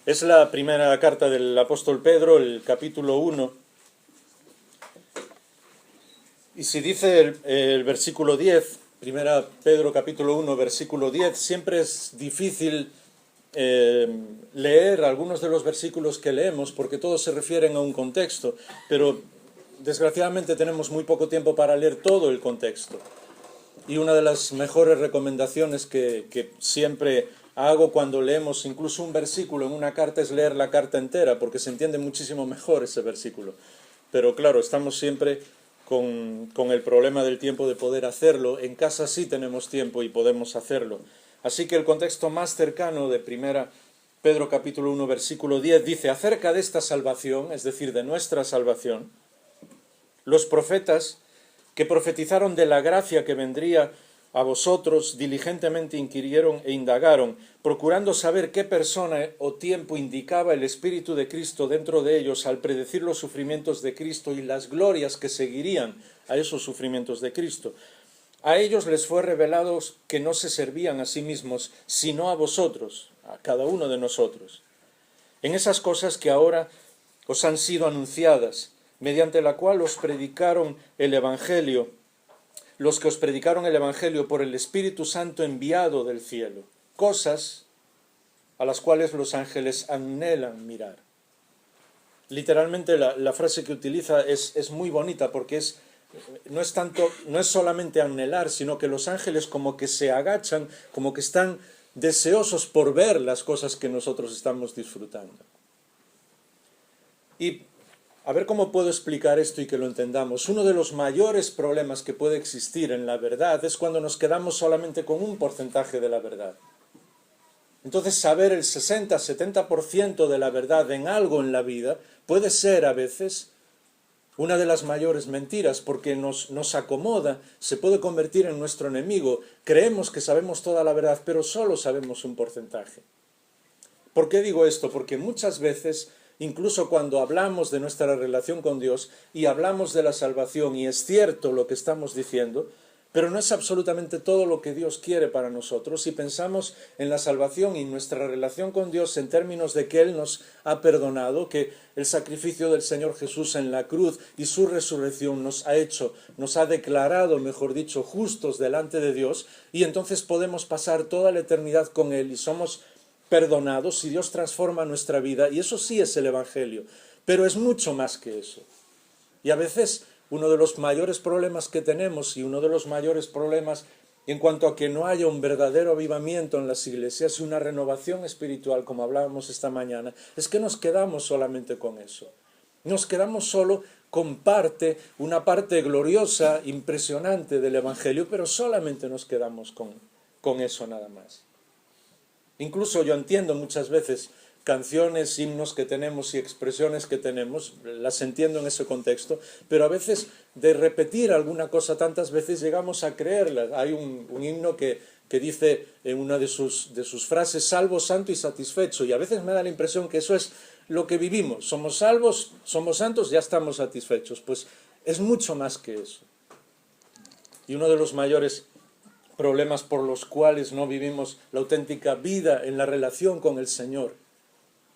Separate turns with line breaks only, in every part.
Es la primera carta del apóstol Pedro, el capítulo 1. Y si dice el versículo 10, primera Pedro capítulo 1, versículo 10, siempre es difícil leer algunos de los versículos que leemos porque todos se refieren a un contexto, pero desgraciadamente tenemos muy poco tiempo para leer todo el contexto. Y una de las mejores recomendaciones que siempre hago cuando leemos incluso un versículo en una carta es leer la carta entera, porque se entiende muchísimo mejor ese versículo. Pero claro, estamos siempre con el problema del tiempo de poder hacerlo. En casa sí tenemos tiempo y podemos hacerlo. Así que el contexto más cercano de primera Pedro capítulo 1 versículo 10 dice: acerca de esta salvación, es decir, de nuestra salvación, los profetas que profetizaron de la gracia que vendría a vosotros, diligentemente inquirieron e indagaron, procurando saber qué persona o tiempo indicaba el Espíritu de Cristo dentro de ellos al predecir los sufrimientos de Cristo y las glorias que seguirían a esos sufrimientos de Cristo. A ellos les fue revelado que no se servían a sí mismos, sino a vosotros, a cada uno de nosotros, en esas cosas que ahora os han sido anunciadas, mediante la cual os predicaron el Evangelio, los que os predicaron el Evangelio por el Espíritu Santo enviado del cielo, cosas a las cuales los ángeles anhelan mirar. Literalmente la frase que utiliza es muy bonita porque no es solamente anhelar, sino que los ángeles como que se agachan, como que están deseosos por ver las cosas que nosotros estamos disfrutando. Y a ver cómo puedo explicar esto y que lo entendamos. Uno de los mayores problemas que puede existir en la verdad es cuando nos quedamos solamente con un porcentaje de la verdad. Entonces saber el 60-70% de la verdad en algo en la vida puede ser a veces una de las mayores mentiras, porque nos acomoda, se puede convertir en nuestro enemigo. Creemos que sabemos toda la verdad, pero solo sabemos un porcentaje. ¿Por qué digo esto? Porque muchas veces, incluso cuando hablamos de nuestra relación con Dios y hablamos de la salvación, y es cierto lo que estamos diciendo, pero no es absolutamente todo lo que Dios quiere para nosotros, y pensamos en la salvación y nuestra relación con Dios en términos de que Él nos ha perdonado, que el sacrificio del Señor Jesús en la cruz y su resurrección nos ha declarado, mejor dicho, justos delante de Dios, y entonces podemos pasar toda la eternidad con Él y somos perdonados y Dios transforma nuestra vida, y eso sí es el Evangelio, pero es mucho más que eso. Y a veces uno de los mayores problemas que tenemos, y uno de los mayores problemas en cuanto a que no haya un verdadero avivamiento en las iglesias y una renovación espiritual, como hablábamos esta mañana, es que nos quedamos solamente con eso. Nos quedamos solo con una parte gloriosa, impresionante del Evangelio, pero solamente nos quedamos con eso nada más. Incluso yo entiendo muchas veces canciones, himnos que tenemos y expresiones que tenemos, las entiendo en ese contexto, pero a veces de repetir alguna cosa tantas veces llegamos a creerla. Hay un himno que dice en una de sus frases: salvo, santo y satisfecho, y a veces me da la impresión que eso es lo que vivimos. Somos salvos, somos santos, ya estamos satisfechos. Pues es mucho más que eso. Y uno de los mayores problemas por los cuales no vivimos la auténtica vida en la relación con el Señor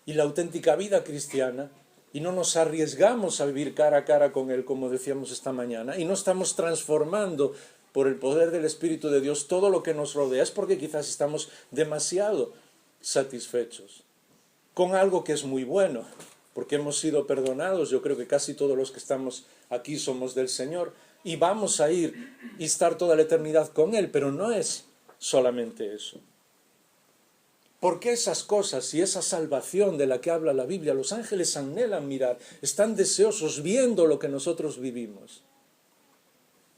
y la auténtica vida cristiana, y no nos arriesgamos a vivir cara a cara con Él, como decíamos esta mañana, y no estamos transformando por el poder del Espíritu de Dios todo lo que nos rodea, es porque quizás estamos demasiado satisfechos con algo que es muy bueno, porque hemos sido perdonados. Yo creo que casi todos los que estamos aquí somos del Señor, y vamos a ir y estar toda la eternidad con Él, pero no es solamente eso. ¿Por qué esas cosas y esa salvación de la que habla la Biblia los ángeles anhelan mirar, están deseosos viendo lo que nosotros vivimos?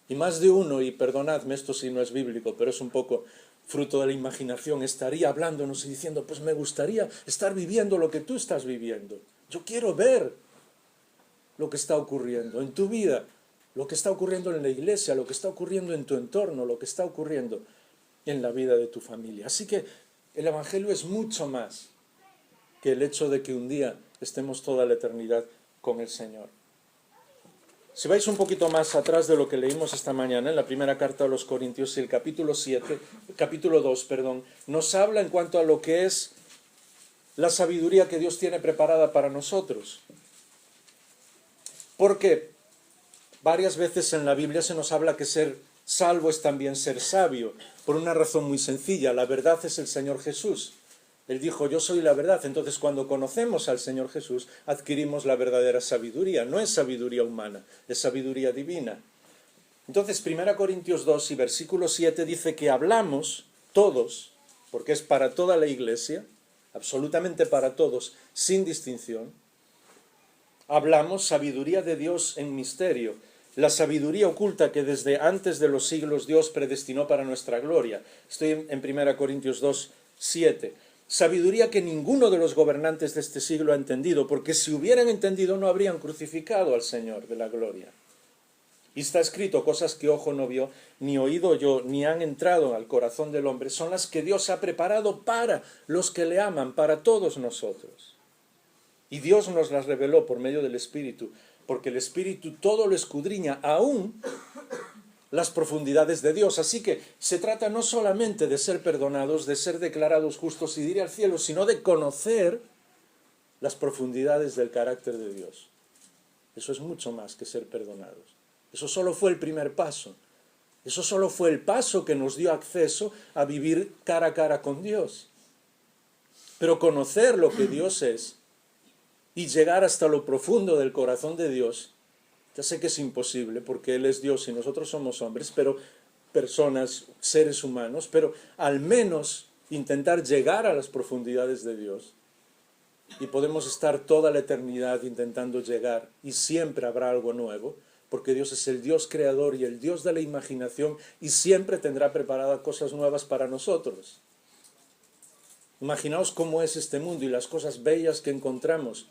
Y más de uno, y perdonadme, esto sí no es bíblico, pero es un poco fruto de la imaginación, estaría hablándonos y diciendo: pues me gustaría estar viviendo lo que tú estás viviendo. Yo quiero ver lo que está ocurriendo en tu vida, lo que está ocurriendo en la iglesia, lo que está ocurriendo en tu entorno, lo que está ocurriendo en la vida de tu familia. Así que el Evangelio es mucho más que el hecho de que un día estemos toda la eternidad con el Señor. Si vais un poquito más atrás de lo que leímos esta mañana, en la primera carta a los Corintios, el capítulo 2, nos habla en cuanto a lo que es la sabiduría que Dios tiene preparada para nosotros. Porque varias veces en la Biblia se nos habla que ser salvo es también ser sabio, por una razón muy sencilla: la verdad es el Señor Jesús. Él dijo, yo soy la verdad. Entonces, cuando conocemos al Señor Jesús, adquirimos la verdadera sabiduría. No es sabiduría humana, es sabiduría divina. Entonces, 1 Corintios 2 y versículo 7 dice que hablamos todos, porque es para toda la iglesia, absolutamente para todos, sin distinción, hablamos sabiduría de Dios en misterio, la sabiduría oculta que desde antes de los siglos Dios predestinó para nuestra gloria. Estoy en 1 Corintios 2, 7. Sabiduría que ninguno de los gobernantes de este siglo ha entendido, porque si hubieran entendido no habrían crucificado al Señor de la gloria. Y está escrito, cosas que ojo no vio, ni oído oyó, ni han entrado al corazón del hombre, son las que Dios ha preparado para los que le aman, para todos nosotros. Y Dios nos las reveló por medio del Espíritu, porque el Espíritu todo lo escudriña, aún las profundidades de Dios. Así que se trata no solamente de ser perdonados, de ser declarados justos y de ir al cielo, sino de conocer las profundidades del carácter de Dios. Eso es mucho más que ser perdonados. Eso solo fue el primer paso. Eso solo fue el paso que nos dio acceso a vivir cara a cara con Dios. Pero conocer lo que Dios es y llegar hasta lo profundo del corazón de Dios, ya sé que es imposible porque Él es Dios y nosotros somos hombres, pero personas, seres humanos, pero al menos intentar llegar a las profundidades de Dios. Y podemos estar toda la eternidad intentando llegar y siempre habrá algo nuevo, porque Dios es el Dios creador y el Dios de la imaginación y siempre tendrá preparadas cosas nuevas para nosotros. Imaginaos cómo es este mundo y las cosas bellas que encontramos.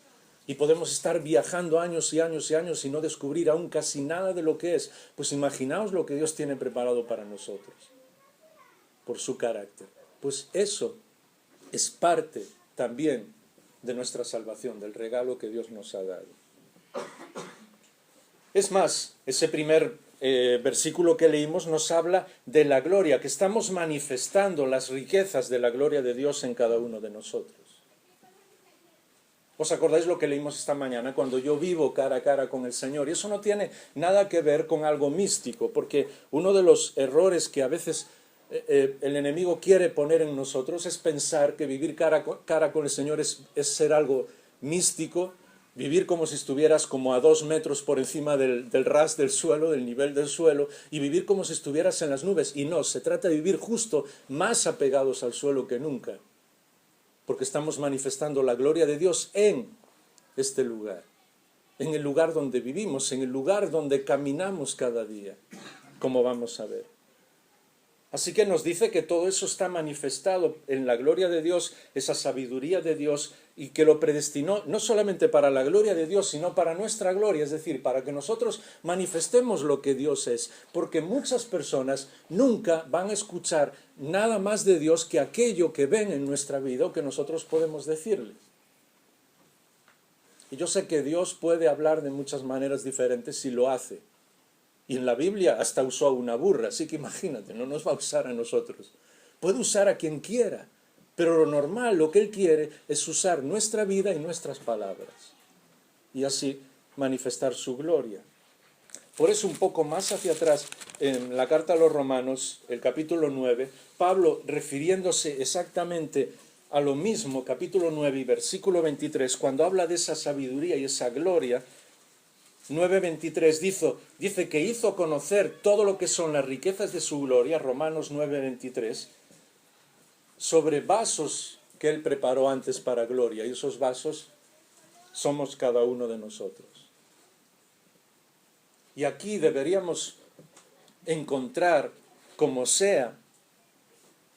Y podemos estar viajando años y años y años y no descubrir aún casi nada de lo que es. Pues imaginaos lo que Dios tiene preparado para nosotros, por su carácter. Pues eso es parte también de nuestra salvación, del regalo que Dios nos ha dado. Es más, ese primer versículo que leímos nos habla de la gloria, que estamos manifestando las riquezas de la gloria de Dios en cada uno de nosotros. ¿Os acordáis lo que leímos esta mañana? Cuando yo vivo cara a cara con el Señor. Y eso no tiene nada que ver con algo místico, porque uno de los errores que a veces el enemigo quiere poner en nosotros es pensar que vivir cara a cara con el Señor es ser algo místico, vivir como si estuvieras como a 2 metros por encima del ras del suelo, del nivel del suelo, y vivir como si estuvieras en las nubes. Y no, se trata de vivir justo más apegados al suelo que nunca, porque estamos manifestando la gloria de Dios en este lugar, en el lugar donde vivimos, en el lugar donde caminamos cada día, como vamos a ver. Así que nos dice que todo eso está manifestado en la gloria de Dios, esa sabiduría de Dios, y que lo predestinó no solamente para la gloria de Dios, sino para nuestra gloria, es decir, para que nosotros manifestemos lo que Dios es, porque muchas personas nunca van a escuchar nada más de Dios que aquello que ven en nuestra vida o que nosotros podemos decirles. Y yo sé que Dios puede hablar de muchas maneras diferentes y lo hace. Y en la Biblia hasta usó a una burra, así que imagínate, no nos va a usar a nosotros. Puede usar a quien quiera, pero lo normal, lo que Él quiere, es usar nuestra vida y nuestras palabras. Y así manifestar su gloria. Por eso un poco más hacia atrás, en la carta a los Romanos, el capítulo 9, Pablo, refiriéndose exactamente a lo mismo, capítulo 9 y versículo 23, cuando habla de esa sabiduría y esa gloria, 9:23 dice que hizo conocer todo lo que son las riquezas de su gloria, Romanos 9:23, sobre vasos que Él preparó antes para gloria, y esos vasos somos cada uno de nosotros. Y aquí deberíamos encontrar, como sea,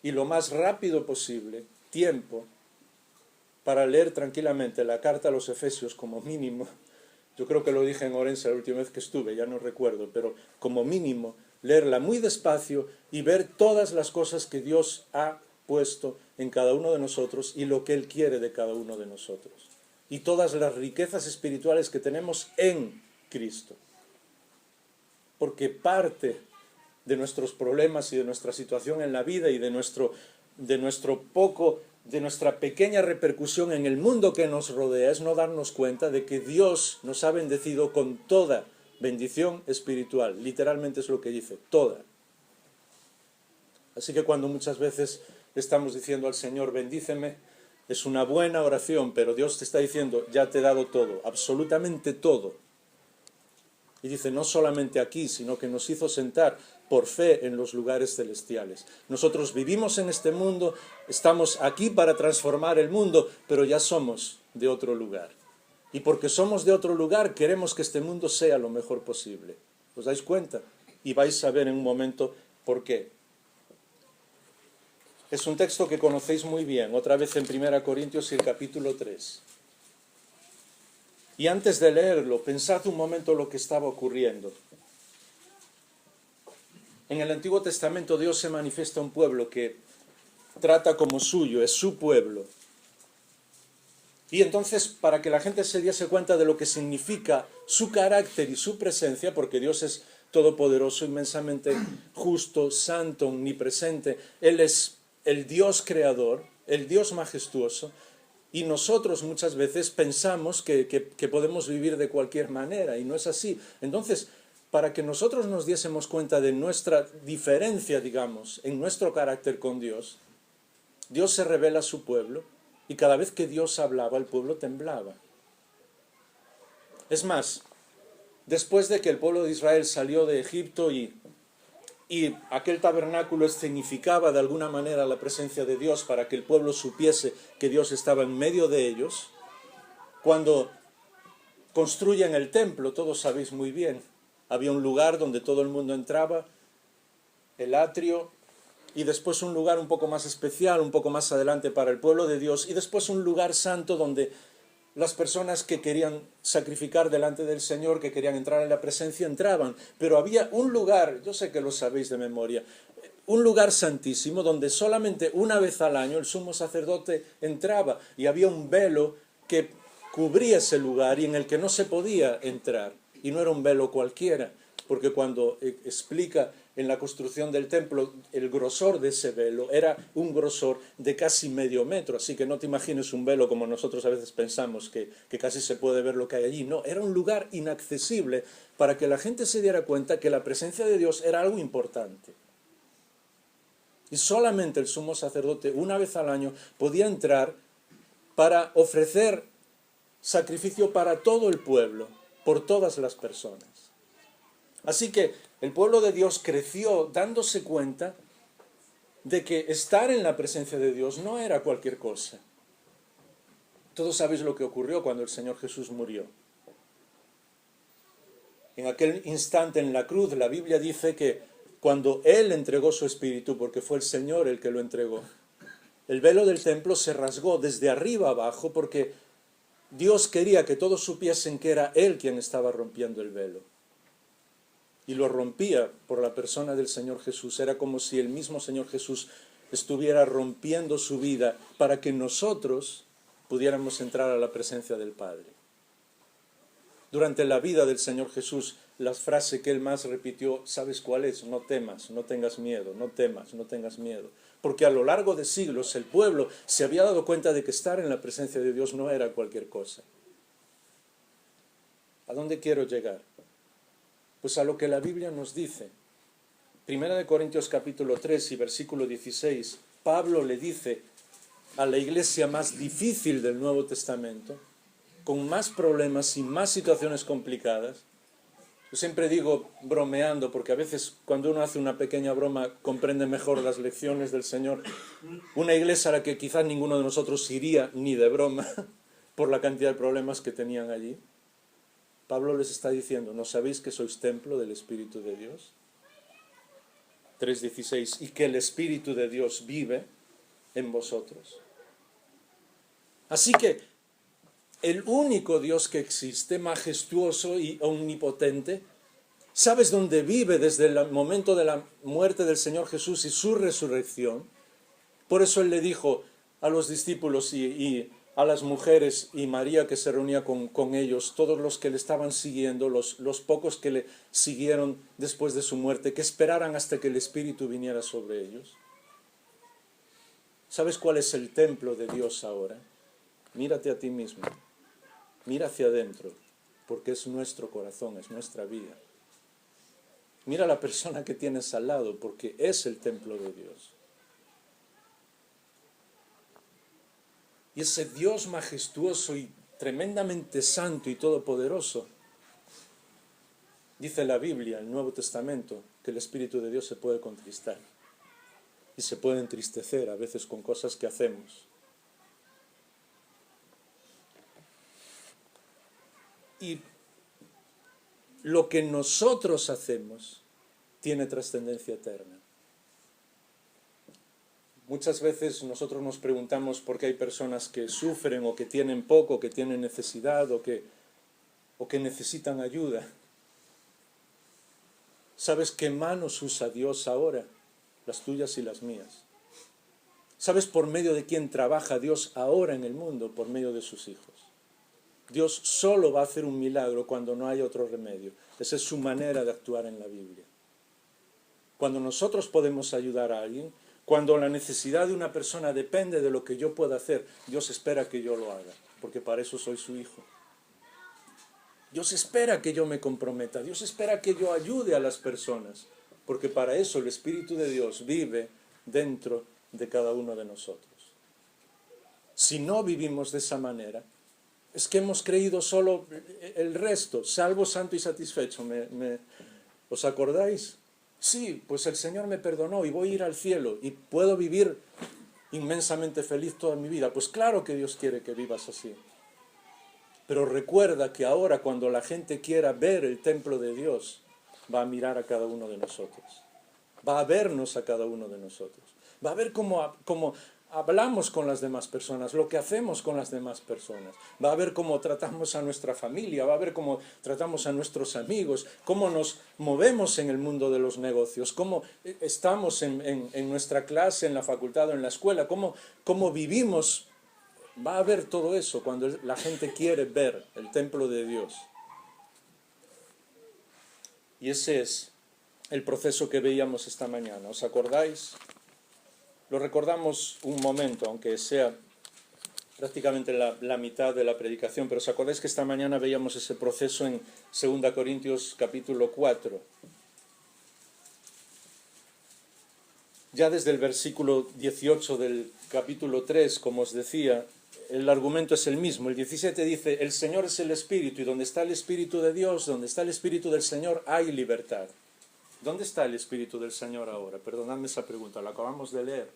y lo más rápido posible, tiempo para leer tranquilamente la carta a los Efesios como mínimo. Yo creo que lo dije en Orense la última vez que estuve, ya no recuerdo, pero como mínimo leerla muy despacio y ver todas las cosas que Dios ha puesto en cada uno de nosotros y lo que Él quiere de cada uno de nosotros. Y todas las riquezas espirituales que tenemos en Cristo. Porque parte de nuestros problemas y de nuestra situación en la vida y de nuestro poco de nuestra pequeña repercusión en el mundo que nos rodea es no darnos cuenta de que Dios nos ha bendecido con toda bendición espiritual. Literalmente es lo que dice, toda. Así que cuando muchas veces le estamos diciendo al Señor, bendíceme, es una buena oración, pero Dios te está diciendo, ya te he dado todo, absolutamente todo. Y dice, no solamente aquí, sino que nos hizo sentar por fe en los lugares celestiales. Nosotros vivimos en este mundo, estamos aquí para transformar el mundo, pero ya somos de otro lugar. Y porque somos de otro lugar, queremos que este mundo sea lo mejor posible. ¿Os dais cuenta? Y vais a ver en un momento por qué. Es un texto que conocéis muy bien, otra vez en 1 Corintios y el capítulo 3. Y antes de leerlo, pensad un momento lo que estaba ocurriendo. En el Antiguo Testamento Dios se manifiesta a un pueblo que trata como suyo, es su pueblo. Y entonces, para que la gente se diese cuenta de lo que significa su carácter y su presencia, porque Dios es todopoderoso, inmensamente justo, santo, omnipresente, Él es el Dios creador, el Dios majestuoso, y nosotros muchas veces pensamos que podemos vivir de cualquier manera, y no es así. Entonces, para que nosotros nos diésemos cuenta de nuestra diferencia, digamos, en nuestro carácter con Dios, Dios se revela a su pueblo, y cada vez que Dios hablaba, el pueblo temblaba. Es más, después de que el pueblo de Israel salió de Egipto y aquel tabernáculo escenificaba de alguna manera la presencia de Dios para que el pueblo supiese que Dios estaba en medio de ellos, cuando construyen el templo, todos sabéis muy bien, había un lugar donde todo el mundo entraba, el atrio, y después un lugar un poco más especial, un poco más adelante para el pueblo de Dios, y después un lugar santo donde las personas que querían sacrificar delante del Señor, que querían entrar en la presencia, entraban. Pero había un lugar, yo sé que lo sabéis de memoria, un lugar santísimo donde solamente una vez al año el sumo sacerdote entraba, y había un velo que cubría ese lugar y en el que no se podía entrar. Y no era un velo cualquiera, porque cuando explica en la construcción del templo el grosor de ese velo, era un grosor de casi medio metro, así que no te imagines un velo como nosotros a veces pensamos, que casi se puede ver lo que hay allí. No, era un lugar inaccesible para que la gente se diera cuenta que la presencia de Dios era algo importante. Y solamente el sumo sacerdote, una vez al año, podía entrar para ofrecer sacrificio para todo el pueblo, por todas las personas. Así que el pueblo de Dios creció dándose cuenta de que estar en la presencia de Dios no era cualquier cosa. Todos sabéis lo que ocurrió cuando el Señor Jesús murió. En aquel instante en la cruz, la Biblia dice que cuando Él entregó su espíritu, porque fue el Señor el que lo entregó, el velo del templo se rasgó desde arriba abajo, porque Dios quería que todos supiesen que era Él quien estaba rompiendo el velo. Y lo rompía por la persona del Señor Jesús. Era como si el mismo Señor Jesús estuviera rompiendo su vida para que nosotros pudiéramos entrar a la presencia del Padre. Durante la vida del Señor Jesús, la frase que Él más repitió, ¿sabes cuál es? No temas, no tengas miedo, no temas, no tengas miedo. Porque a lo largo de siglos el pueblo se había dado cuenta de que estar en la presencia de Dios no era cualquier cosa. ¿A dónde quiero llegar? Pues a lo que la Biblia nos dice. 1 Corintios capítulo 3 y versículo 16, Pablo le dice a la iglesia más difícil del Nuevo Testamento, con más problemas y más situaciones complicadas. Yo siempre digo, bromeando, porque a veces cuando uno hace una pequeña broma comprende mejor las lecciones del Señor. Una iglesia a la que quizás ninguno de nosotros iría ni de broma por la cantidad de problemas que tenían allí. Pablo les está diciendo, ¿no sabéis que sois templo del Espíritu de Dios? 3:16, y que el Espíritu de Dios vive en vosotros. Así que el único Dios que existe, majestuoso y omnipotente, ¿sabes dónde vive desde el momento de la muerte del Señor Jesús y su resurrección? Por eso Él le dijo a los discípulos y a las mujeres y María que se reunía con ellos, todos los que le estaban siguiendo, los pocos que le siguieron después de su muerte, que esperaran hasta que el Espíritu viniera sobre ellos. ¿Sabes cuál es el templo de Dios ahora? Mírate a ti mismo, mira hacia adentro, porque es nuestro corazón, es nuestra vida. Mira a la persona que tienes al lado, porque es el templo de Dios. Y ese Dios majestuoso y tremendamente santo y todopoderoso, dice la Biblia, el Nuevo Testamento, que el Espíritu de Dios se puede contristar. Y se puede entristecer a veces con cosas que hacemos. Y lo que nosotros hacemos tiene trascendencia eterna. Muchas veces nosotros nos preguntamos por qué hay personas que sufren o que tienen poco, que tienen necesidad o que necesitan ayuda. ¿Sabes qué manos usa Dios ahora? Las tuyas y las mías. ¿Sabes por medio de quién trabaja Dios ahora en el mundo? Por medio de sus hijos. Dios solo va a hacer un milagro cuando no hay otro remedio. Esa es su manera de actuar en la Biblia. Cuando nosotros podemos ayudar a alguien, cuando la necesidad de una persona depende de lo que yo pueda hacer, Dios espera que yo lo haga, porque para eso soy su hijo. Dios espera que yo me comprometa, Dios espera que yo ayude a las personas, porque para eso el Espíritu de Dios vive dentro de cada uno de nosotros. Si no vivimos de esa manera, es que hemos creído solo el resto, salvo, santo y satisfecho. ¿Os acordáis? Sí, pues el Señor me perdonó y voy a ir al cielo y puedo vivir inmensamente feliz toda mi vida. Pues claro que Dios quiere que vivas así. Pero recuerda que ahora cuando la gente quiera ver el templo de Dios, va a mirar a cada uno de nosotros. Va a vernos a cada uno de nosotros. Va a ver cómo hablamos con las demás personas, lo que hacemos con las demás personas. Va a ver cómo tratamos a nuestra familia, va a ver cómo tratamos a nuestros amigos, cómo nos movemos en el mundo de los negocios, cómo estamos en nuestra clase, en la facultad o en la escuela, cómo vivimos. Va a ver todo eso cuando la gente quiere ver el templo de Dios. Y ese es el proceso que veíamos esta mañana. ¿Os acordáis? Lo recordamos un momento, aunque sea prácticamente la mitad de la predicación, pero ¿os acordáis que esta mañana veíamos ese proceso en 2 Corintios capítulo 4? Ya desde el versículo 18 del capítulo 3, como os decía, el argumento es el mismo. El 17 dice, el Señor es el Espíritu, y donde está el Espíritu de Dios, donde está el Espíritu del Señor, hay libertad. ¿Dónde está el Espíritu del Señor ahora? Perdonadme esa pregunta, la acabamos de leer.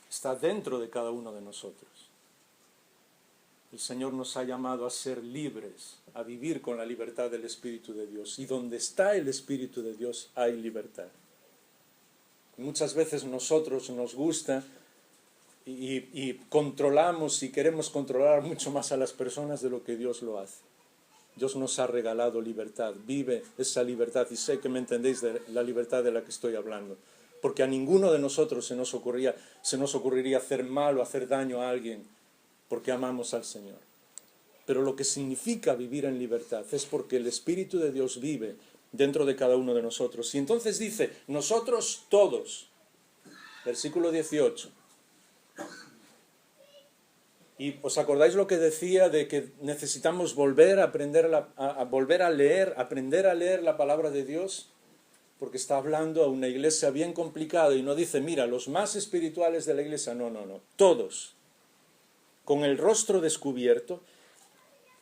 Está dentro de cada uno de nosotros. El Señor nos ha llamado a ser libres, a vivir con la libertad del Espíritu de Dios. Y donde está el Espíritu de Dios hay libertad. Muchas veces nosotros nos gusta y controlamos y queremos controlar mucho más a las personas de lo que Dios lo hace. Dios nos ha regalado libertad, vive esa libertad y sé que me entendéis de la libertad de la que estoy hablando. Porque a ninguno de nosotros se nos ocurriría hacer mal o hacer daño a alguien porque amamos al Señor. Pero lo que significa vivir en libertad es porque el Espíritu de Dios vive dentro de cada uno de nosotros. Y entonces dice, nosotros todos, versículo 18. ¿Y os acordáis lo que decía de que necesitamos volver a volver a leer, aprender a leer la palabra de Dios? Porque está hablando a una iglesia bien complicada y no dice, mira, los más espirituales de la iglesia, no, todos, con el rostro descubierto.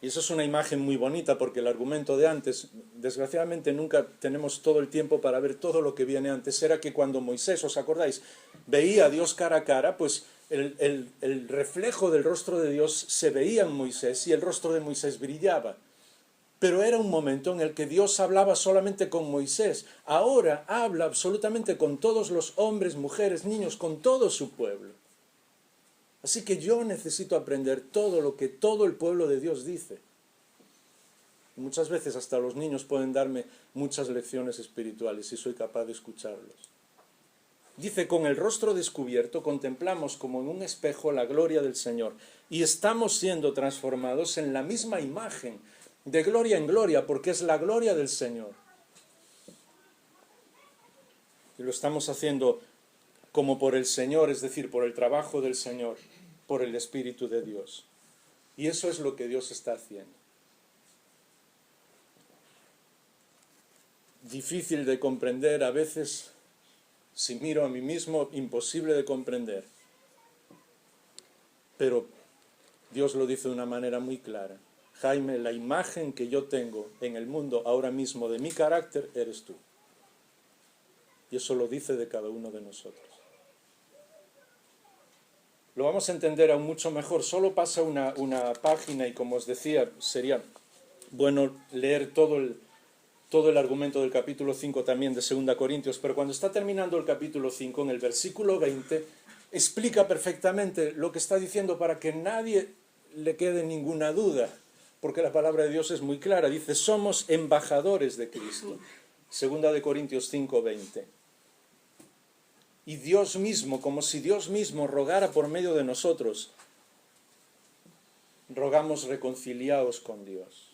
Y eso es una imagen muy bonita porque el argumento de antes, desgraciadamente nunca tenemos todo el tiempo para ver todo lo que viene antes, era que cuando Moisés, ¿os acordáis?, veía a Dios cara a cara, pues el reflejo del rostro de Dios se veía en Moisés y el rostro de Moisés brillaba. Pero era un momento en el que Dios hablaba solamente con Moisés. Ahora habla absolutamente con todos los hombres, mujeres, niños, con todo su pueblo. Así que yo necesito aprender todo lo que todo el pueblo de Dios dice. Y muchas veces hasta los niños pueden darme muchas lecciones espirituales si soy capaz de escucharlos. Dice, con el rostro descubierto contemplamos como en un espejo la gloria del Señor y estamos siendo transformados en la misma imagen, de gloria en gloria, porque es la gloria del Señor. Y lo estamos haciendo como por el Señor, es decir, por el trabajo del Señor, por el Espíritu de Dios. Y eso es lo que Dios está haciendo. Difícil de comprender, a veces, si miro a mí mismo, imposible de comprender. Pero Dios lo dice de una manera muy clara. Jaime, la imagen que yo tengo en el mundo ahora mismo de mi carácter eres tú. Y eso lo dice de cada uno de nosotros. Lo vamos a entender aún mucho mejor. Solo pasa una página y, como os decía, sería bueno leer todo el argumento del capítulo 5 también de 2 Corintios, pero cuando está terminando el capítulo 5, en el versículo 20, explica perfectamente lo que está diciendo para que nadie le quede ninguna duda, porque la palabra de Dios es muy clara. Dice, somos embajadores de Cristo. 2 Corintios 5, 20. Y Dios mismo, como si Dios mismo rogara por medio de nosotros, rogamos reconciliados con Dios.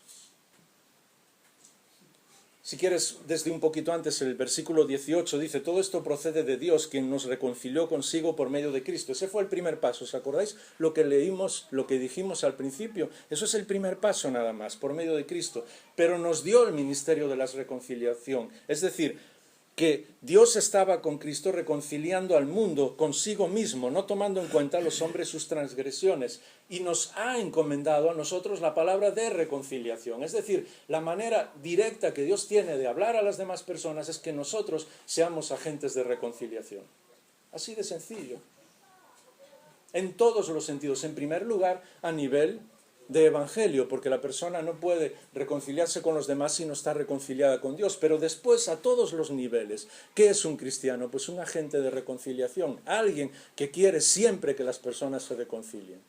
Si quieres, desde un poquito antes, el versículo 18 dice, todo esto procede de Dios, quien nos reconcilió consigo por medio de Cristo. Ese fue el primer paso, ¿os acordáis? Lo que leímos, lo que dijimos al principio, eso es el primer paso nada más, por medio de Cristo. Pero nos dio el ministerio de la reconciliación, es decir, que Dios estaba con Cristo reconciliando al mundo consigo mismo, no tomando en cuenta a los hombres sus transgresiones, y nos ha encomendado a nosotros la palabra de reconciliación. Es decir, la manera directa que Dios tiene de hablar a las demás personas es que nosotros seamos agentes de reconciliación. Así de sencillo. En todos los sentidos. En primer lugar, a nivel de evangelio, porque la persona no puede reconciliarse con los demás si no está reconciliada con Dios, pero después a todos los niveles. ¿Qué es un cristiano? Pues un agente de reconciliación, alguien que quiere siempre que las personas se reconcilien,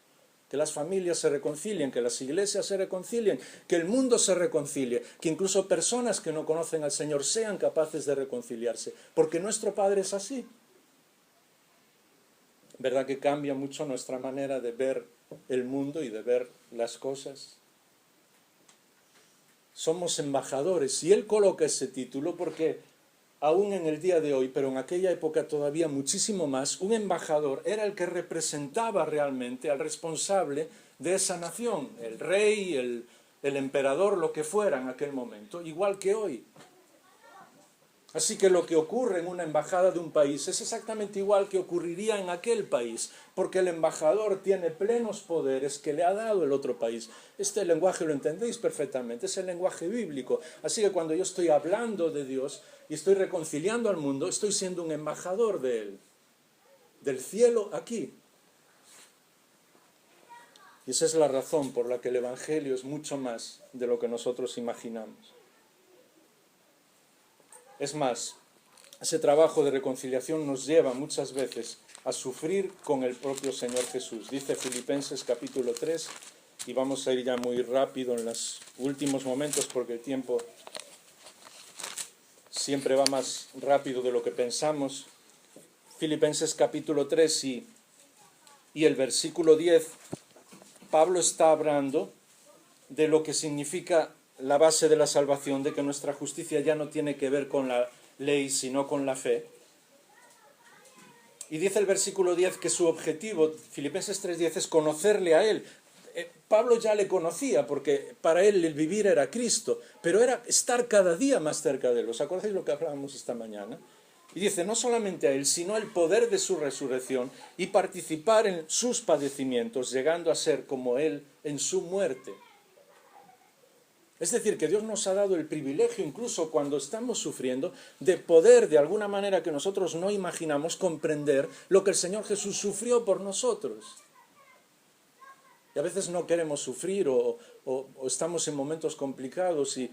que las familias se reconcilien, que las iglesias se reconcilien, que el mundo se reconcilie, que incluso personas que no conocen al Señor sean capaces de reconciliarse, porque nuestro Padre es así. ¿Verdad que cambia mucho nuestra manera de ver el mundo y de ver las cosas? Somos embajadores, y él coloca ese título porque aún en el día de hoy, pero en aquella época todavía muchísimo más, un embajador era el que representaba realmente al responsable de esa nación, el rey, el emperador, lo que fuera en aquel momento, igual que hoy. Así que lo que ocurre en una embajada de un país es exactamente igual que ocurriría en aquel país, porque el embajador tiene plenos poderes que le ha dado el otro país. Este lenguaje lo entendéis perfectamente, es el lenguaje bíblico. Así que cuando yo estoy hablando de Dios y estoy reconciliando al mundo, estoy siendo un embajador de Él, del cielo aquí. Y esa es la razón por la que el Evangelio es mucho más de lo que nosotros imaginamos. Es más, ese trabajo de reconciliación nos lleva muchas veces a sufrir con el propio Señor Jesús. Dice Filipenses capítulo 3, y vamos a ir ya muy rápido en los últimos momentos porque el tiempo siempre va más rápido de lo que pensamos. Filipenses capítulo 3 y el versículo 10, Pablo está hablando de lo que significa la base de la salvación, de que nuestra justicia ya no tiene que ver con la ley, sino con la fe. Y dice el versículo 10 que su objetivo, Filipenses 3:10, es conocerle a Él. Pablo ya le conocía, porque para él el vivir era Cristo, pero era estar cada día más cerca de Él. ¿Os acordáis lo que hablábamos esta mañana? Y dice, no solamente a Él, sino el poder de su resurrección y participar en sus padecimientos, llegando a ser como Él en su muerte. Es decir, que Dios nos ha dado el privilegio, incluso cuando estamos sufriendo, de poder, de alguna manera que nosotros no imaginamos, comprender lo que el Señor Jesús sufrió por nosotros. Y a veces no queremos sufrir o estamos en momentos complicados y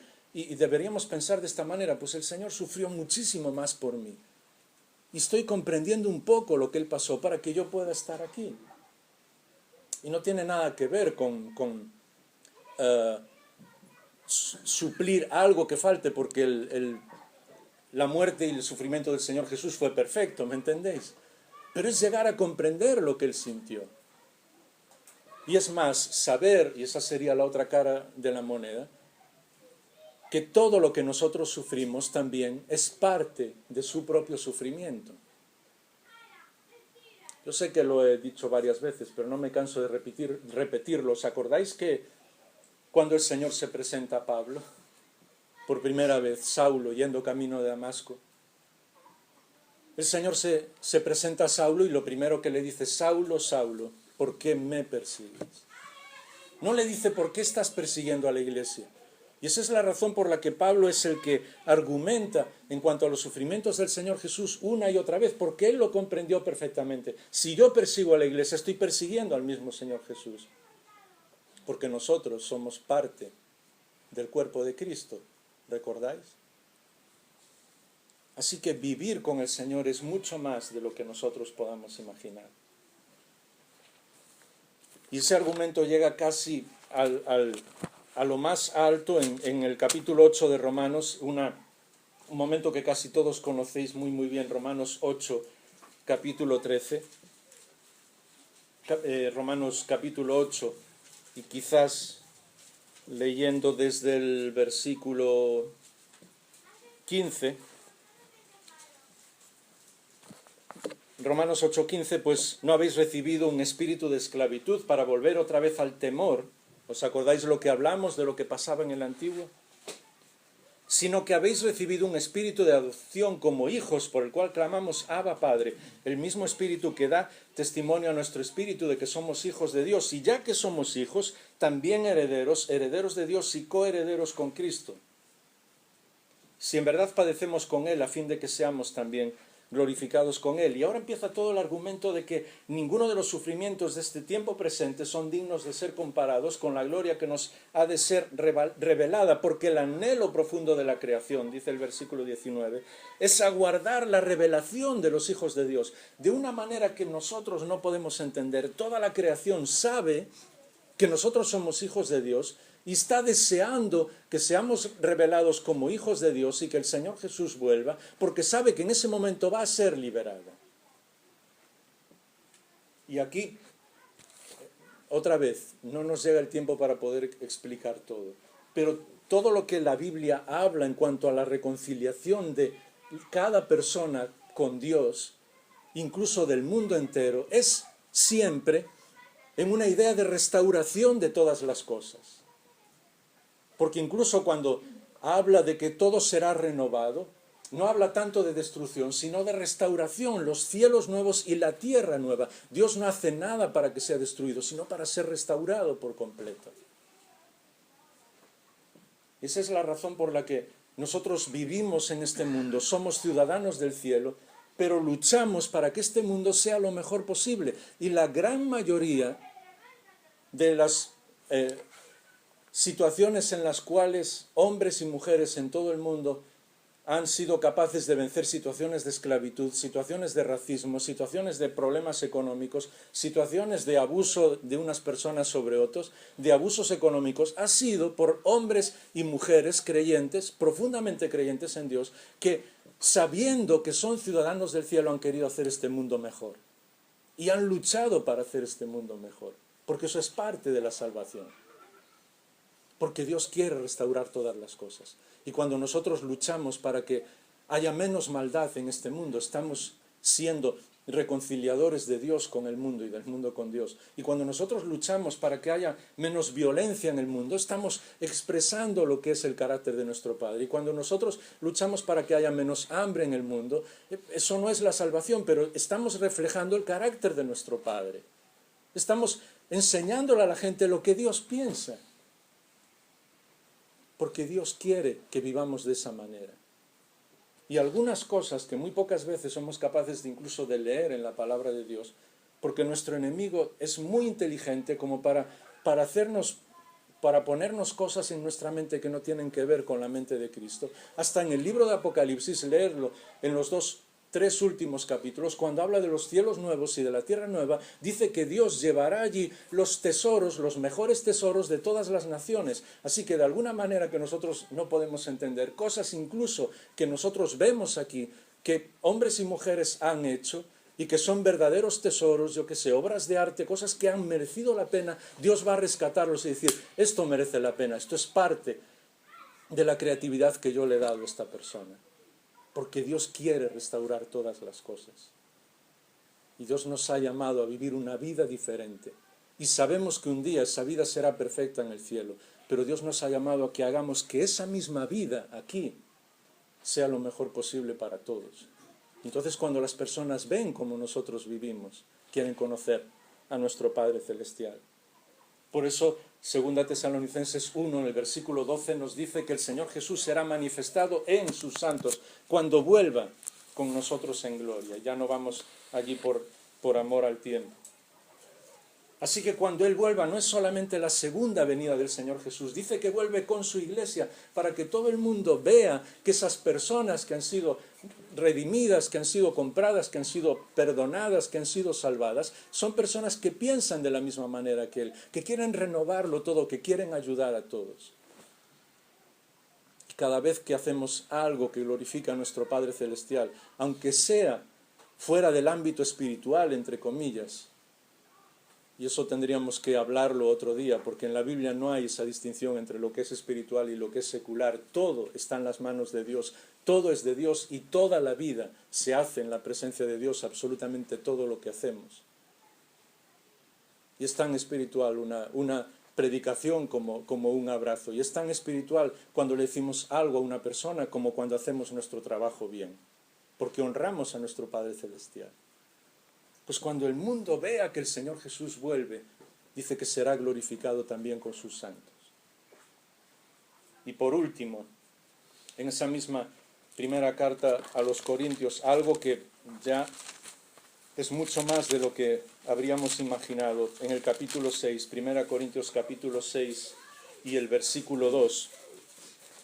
deberíamos pensar de esta manera, pues el Señor sufrió muchísimo más por mí. Y estoy comprendiendo un poco lo que Él pasó para que yo pueda estar aquí. Y no tiene nada que ver con suplir algo que falte, porque la muerte y el sufrimiento del Señor Jesús fue perfecto, ¿me entendéis? Pero es llegar a comprender lo que Él sintió. Y es más, saber, y esa sería la otra cara de la moneda, que todo lo que nosotros sufrimos también es parte de su propio sufrimiento. Yo sé que lo he dicho varias veces, pero no me canso de repetirlo. ¿Os acordáis que cuando el Señor se presenta a Pablo, por primera vez, Saulo yendo camino de Damasco, el Señor se presenta a Saulo y lo primero que le dice: Saulo, Saulo, ¿por qué me persigues? No le dice: ¿por qué estás persiguiendo a la iglesia? Y esa es la razón por la que Pablo es el que argumenta en cuanto a los sufrimientos del Señor Jesús una y otra vez, porque él lo comprendió perfectamente. Si yo persigo a la iglesia, estoy persiguiendo al mismo Señor Jesús, porque nosotros somos parte del cuerpo de Cristo, ¿recordáis? Así que vivir con el Señor es mucho más de lo que nosotros podamos imaginar. Y ese argumento llega casi a lo más alto en el capítulo 8 de Romanos, un momento que casi todos conocéis muy bien, Romanos 8, capítulo 13. Romanos capítulo 8, y quizás leyendo desde el versículo 15, Romanos 8:15, pues no habéis recibido un espíritu de esclavitud para volver otra vez al temor. ¿Os acordáis lo que hablamos de lo que pasaba en el antiguo? Sino que habéis recibido un espíritu de adopción como hijos, por el cual clamamos: Abba, Padre. El mismo espíritu que da testimonio a nuestro espíritu de que somos hijos de Dios. Y ya que somos hijos, también herederos, herederos de Dios y coherederos con Cristo. Si en verdad padecemos con Él, a fin de que seamos también glorificados con Él. Y ahora empieza todo el argumento de que ninguno de los sufrimientos de este tiempo presente son dignos de ser comparados con la gloria que nos ha de ser revelada, porque el anhelo profundo de la creación, dice el versículo 19, es aguardar la revelación de los hijos de Dios, de una manera que nosotros no podemos entender. Toda la creación sabe que nosotros somos hijos de Dios y está deseando que seamos revelados como hijos de Dios y que el Señor Jesús vuelva, porque sabe que en ese momento va a ser liberada. Y aquí, otra vez, no nos llega el tiempo para poder explicar todo, pero todo lo que la Biblia habla en cuanto a la reconciliación de cada persona con Dios, incluso del mundo entero, es siempre en una idea de restauración de todas las cosas. Porque incluso cuando habla de que todo será renovado, no habla tanto de destrucción, sino de restauración, los cielos nuevos y la tierra nueva. Dios no hace nada para que sea destruido, sino para ser restaurado por completo. Esa es la razón por la que nosotros vivimos en este mundo, somos ciudadanos del cielo, pero luchamos para que este mundo sea lo mejor posible. Y la gran mayoría de las situaciones en las cuales hombres y mujeres en todo el mundo han sido capaces de vencer situaciones de esclavitud, situaciones de racismo, situaciones de problemas económicos, situaciones de abuso de unas personas sobre otros, de abusos económicos, ha sido por hombres y mujeres creyentes, profundamente creyentes en Dios, que sabiendo que son ciudadanos del cielo han querido hacer este mundo mejor. Y han luchado para hacer este mundo mejor, porque eso es parte de la salvación. Porque Dios quiere restaurar todas las cosas. Y cuando nosotros luchamos para que haya menos maldad en este mundo, estamos siendo reconciliadores de Dios con el mundo y del mundo con Dios. Y cuando nosotros luchamos para que haya menos violencia en el mundo, estamos expresando lo que es el carácter de nuestro Padre. Y cuando nosotros luchamos para que haya menos hambre en el mundo, eso no es la salvación, pero estamos reflejando el carácter de nuestro Padre. Estamos enseñándole a la gente lo que Dios piensa. Porque Dios quiere que vivamos de esa manera. Y algunas cosas que muy pocas veces somos capaces de incluso de leer en la palabra de Dios, porque nuestro enemigo es muy inteligente como para ponernos cosas en nuestra mente que no tienen que ver con la mente de Cristo. Hasta en el libro de Apocalipsis, leerlo en los 3 últimos capítulos, cuando habla de los cielos nuevos y de la tierra nueva, dice que Dios llevará allí los tesoros, los mejores tesoros de todas las naciones. Así que de alguna manera que nosotros no podemos entender, cosas incluso que nosotros vemos aquí, que hombres y mujeres han hecho y que son verdaderos tesoros, yo que sé, obras de arte, cosas que han merecido la pena, Dios va a rescatarlos y decir, esto merece la pena, esto es parte de la creatividad que yo le he dado a esta persona. Porque Dios quiere restaurar todas las cosas. Y Dios nos ha llamado a vivir una vida diferente. Y sabemos que un día esa vida será perfecta en el cielo. Pero Dios nos ha llamado a que hagamos que esa misma vida aquí sea lo mejor posible para todos. Entonces, cuando las personas ven cómo nosotros vivimos, quieren conocer a nuestro Padre Celestial. Por eso, 2 Tesalonicenses 1, en el versículo 12, nos dice que el Señor Jesús será manifestado en sus santos cuando vuelva con nosotros en gloria. Ya no vamos allí por amor al tiempo. Así que cuando Él vuelva no es solamente la segunda venida del Señor Jesús, dice que vuelve con su iglesia para que todo el mundo vea que esas personas que han sido redimidas, que han sido compradas, que han sido perdonadas, que han sido salvadas, son personas que piensan de la misma manera que Él, que quieren renovarlo todo, que quieren ayudar a todos. Y cada vez que hacemos algo que glorifica a nuestro Padre Celestial, aunque sea fuera del ámbito espiritual, entre comillas, y eso tendríamos que hablarlo otro día, porque en la Biblia no hay esa distinción entre lo que es espiritual y lo que es secular. Todo está en las manos de Dios, todo es de Dios y toda la vida se hace en la presencia de Dios, absolutamente todo lo que hacemos. Y es tan espiritual una predicación como un abrazo, y es tan espiritual cuando le decimos algo a una persona como cuando hacemos nuestro trabajo bien, porque honramos a nuestro Padre Celestial. Pues cuando el mundo vea que el Señor Jesús vuelve, dice que será glorificado también con sus santos. Y por último, en esa misma primera carta a los Corintios, algo que ya es mucho más de lo que habríamos imaginado, en el capítulo 6, 1 Corintios capítulo 6 y el versículo 2,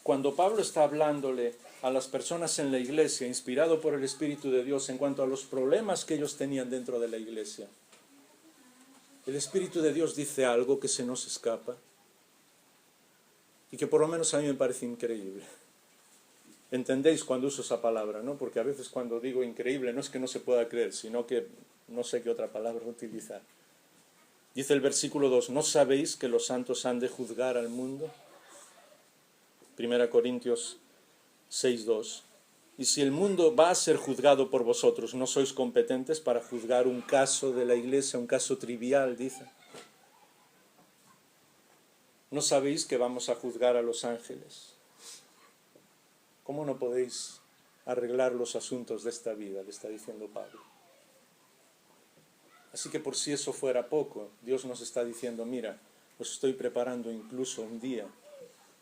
cuando Pablo está hablándole a las personas en la iglesia, inspirado por el Espíritu de Dios en cuanto a los problemas que ellos tenían dentro de la iglesia, el Espíritu de Dios dice algo que se nos escapa y que por lo menos a mí me parece increíble. ¿Entendéis cuando uso esa palabra, no? Porque a veces cuando digo increíble no es que no se pueda creer, sino que no sé qué otra palabra utilizar. Dice el versículo 2, ¿no sabéis que los santos han de juzgar al mundo? 1 Corintios 6:2. Y si el mundo va a ser juzgado por vosotros, ¿no sois competentes para juzgar un caso de la iglesia, un caso trivial, dice? ¿No sabéis que vamos a juzgar a los ángeles? ¿Cómo no podéis arreglar los asuntos de esta vida?, le está diciendo Pablo. Así que por si eso fuera poco, Dios nos está diciendo, mira, os estoy preparando incluso un día,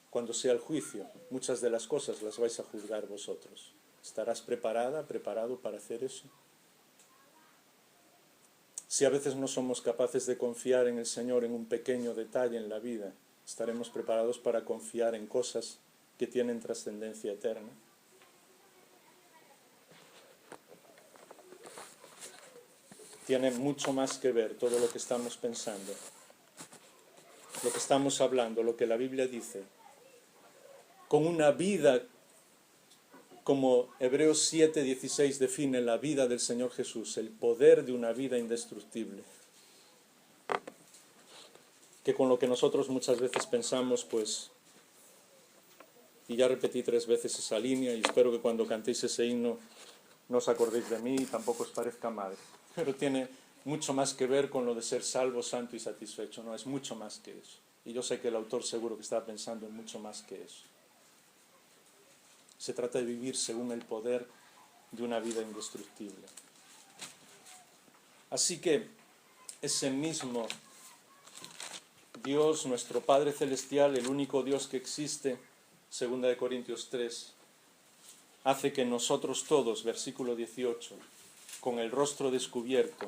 cuando sea el juicio, muchas de las cosas las vais a juzgar vosotros. ¿Estarás preparado para hacer eso? Si a veces no somos capaces de confiar en el Señor en un pequeño detalle en la vida, ¿estaremos preparados para confiar en cosas que tienen trascendencia eterna? Tiene mucho más que ver todo lo que estamos pensando, lo que estamos hablando, lo que la Biblia dice, con una vida, como Hebreos 7:16 define la vida del Señor Jesús, el poder de una vida indestructible. Que con lo que nosotros muchas veces pensamos, pues, y ya repetí 3 veces esa línea, y espero que cuando cantéis ese himno no os acordéis de mí y tampoco os parezca mal, pero tiene mucho más que ver con lo de ser salvo, santo y satisfecho, no, es mucho más que eso. Y yo sé que el autor seguro que está pensando en mucho más que eso. Se trata de vivir según el poder de una vida indestructible. Así que ese mismo Dios, nuestro Padre Celestial, el único Dios que existe, 2 Corintios 3, hace que nosotros todos, versículo 18, con el rostro descubierto,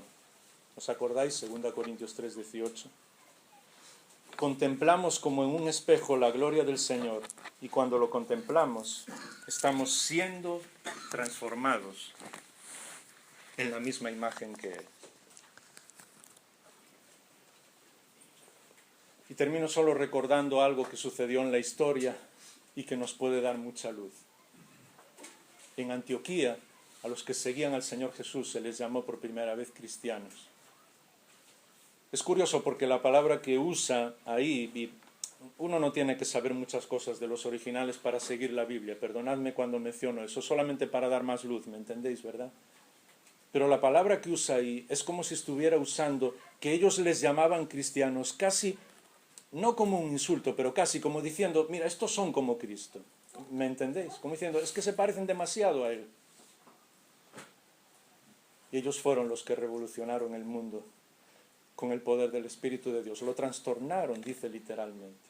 ¿os acordáis? 2 Corintios 3, 18. Contemplamos como en un espejo la gloria del Señor, y cuando lo contemplamos, estamos siendo transformados en la misma imagen que Él. Y termino solo recordando algo que sucedió en la historia y que nos puede dar mucha luz. En Antioquía, a los que seguían al Señor Jesús se les llamó por primera vez cristianos. Es curioso porque la palabra que usa ahí, y uno no tiene que saber muchas cosas de los originales para seguir la Biblia, perdonadme cuando menciono eso, solamente para dar más luz, ¿me entendéis, verdad? Pero la palabra que usa ahí es como si estuviera usando que ellos les llamaban cristianos casi, no como un insulto, pero casi como diciendo, mira, estos son como Cristo. ¿Me entendéis? Como diciendo, es que se parecen demasiado a Él. Y ellos fueron los que revolucionaron el mundo con el poder del Espíritu de Dios. Lo trastornaron, dice literalmente.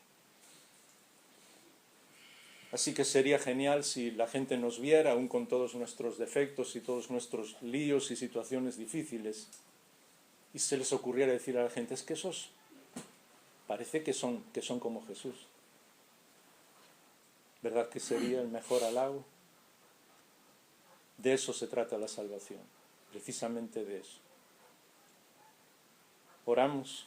Así que sería genial si la gente nos viera, aún con todos nuestros defectos y todos nuestros líos y situaciones difíciles, y se les ocurriera decir a la gente, es que esos parece que son como Jesús. ¿Verdad que sería el mejor halago? De eso se trata la salvación, precisamente de eso. Oramos.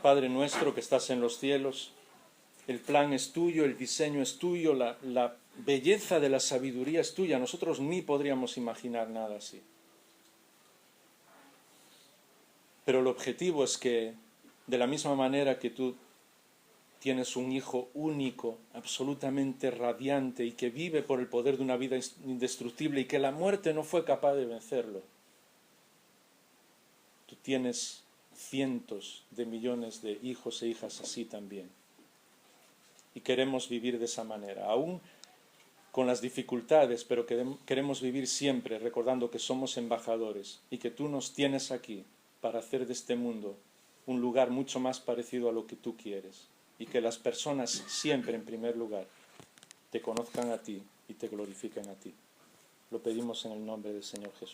Padre nuestro que estás en los cielos, el plan es tuyo, el diseño es tuyo, la belleza de la sabiduría es tuya. Nosotros ni podríamos imaginar nada así. Pero el objetivo es que, de la misma manera que tú tienes un Hijo único, absolutamente radiante y que vive por el poder de una vida indestructible y que la muerte no fue capaz de vencerlo, tú tienes cientos de millones de hijos e hijas así también. Y queremos vivir de esa manera, aún con las dificultades, pero queremos vivir siempre recordando que somos embajadores y que tú nos tienes aquí para hacer de este mundo un lugar mucho más parecido a lo que tú quieres, y que las personas siempre, en primer lugar, te conozcan a ti y te glorifiquen a ti. Lo pedimos en el nombre del Señor Jesús.